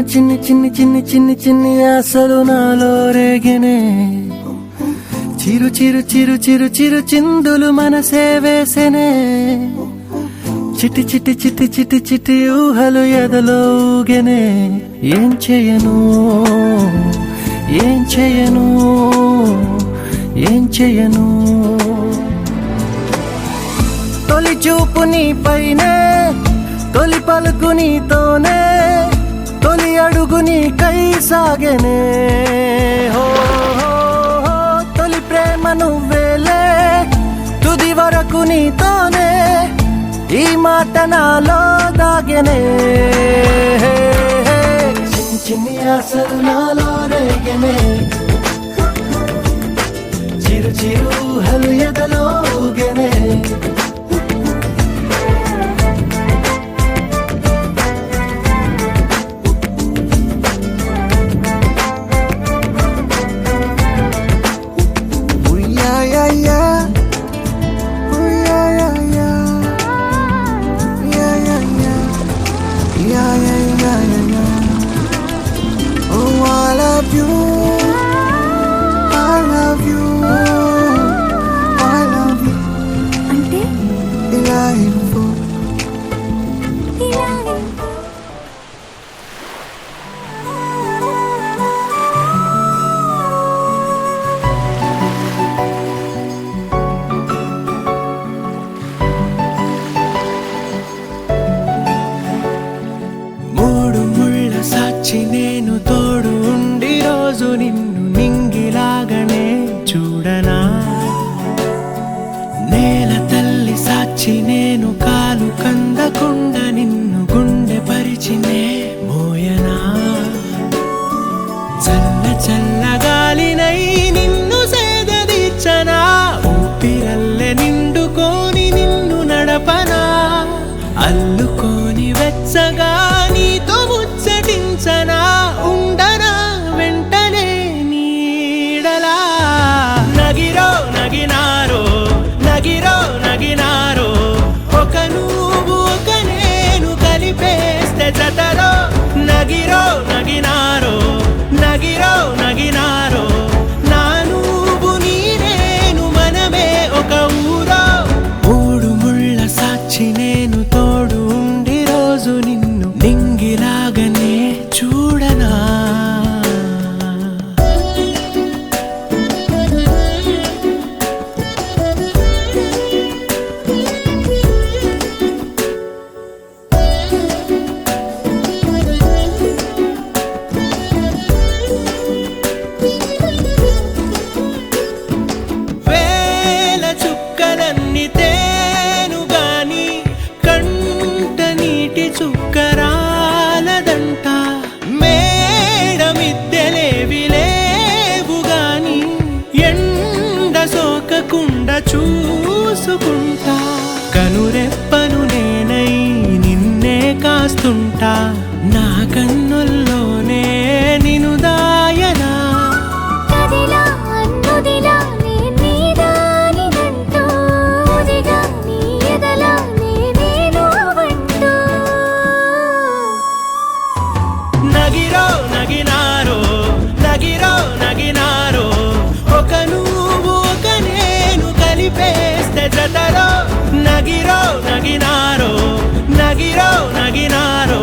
చిన్ని చిన్ని చిన్ని చిన్ని చిన్ని ఆశలు నాలో రేగినే చిరు చిరు చిరు చిరు చిరు చిందులు మనసే వేసెనే చిట్టి చిట్టి చిట్టి చిట్టి చిట్టి ఊహలు ఎదలో ఊగెనే ఏం చేయను ఏం చేయను ఏం చేయను తొలి చూపు నీ పైనే తొలి పలుకు నీతోనే తొలి అడుగు నీకై సాగెనే హో హో హో తొలి ప్రేమ నువ్వేలే తుది వరకు నీతోనే ఈ మాట నాలో దాగెనే చిన్ని చిన్ని ఆశలు నాలో రేగెనే చిరు చిరు ఊహలు ఎదలో ఊగెనే నేను తోడు ఉండి రోజు నిన్ను నింగిలాగనే చూడనా నేల తల్లి సాక్షి నేను కాలు కందకుండా నిన్ను గుండె పరిచినే మోయనా చల్ల చల్లగాలినై నిన్ను సేదదీర్చనా ఊపిరల్లె నిండుకొని నిన్ను నడపనా అల్లుకొని వెచ్చగా నీతో ముచ్చటించనా ఉండనా వెంటనే నీడలా నగిరో నగినారో నగిరో నగినారో ఒక నువ్వు ఒక నేను కలిపేస్తే జతలో నగిరో నగినారో నగిరో నగినారో నా నువ్వు నీ నేను మనమే ఒక ఊరో మూడు ముళ్ళ సాక్షి నేను తోడు ఉండి రోజు నిన్ను నింగిలాగనే చూడనా వేల చుక్కలన్నీ తేను గాని కంట నీటి చుక్కరాలదంట మేడ మిద్దెలేవి లేవు గాని ఎండ సోకకుండా చూసుకుంటా కనురెప్పను నేనై నిన్నే కాస్తుంటా నా కన్నుల్లోనే నిను దాయనా కదిలా అన్నుదిలా నీదానిదంటూ ఉదిగా నీ ఎదలా నేను వంటూ నగిరో నగినారో నగిరో నగినారో ఒక నువ్వు ఒక నేను కలిపేస్తే జతలో నగిరో నగినారో నగిరో నగినారో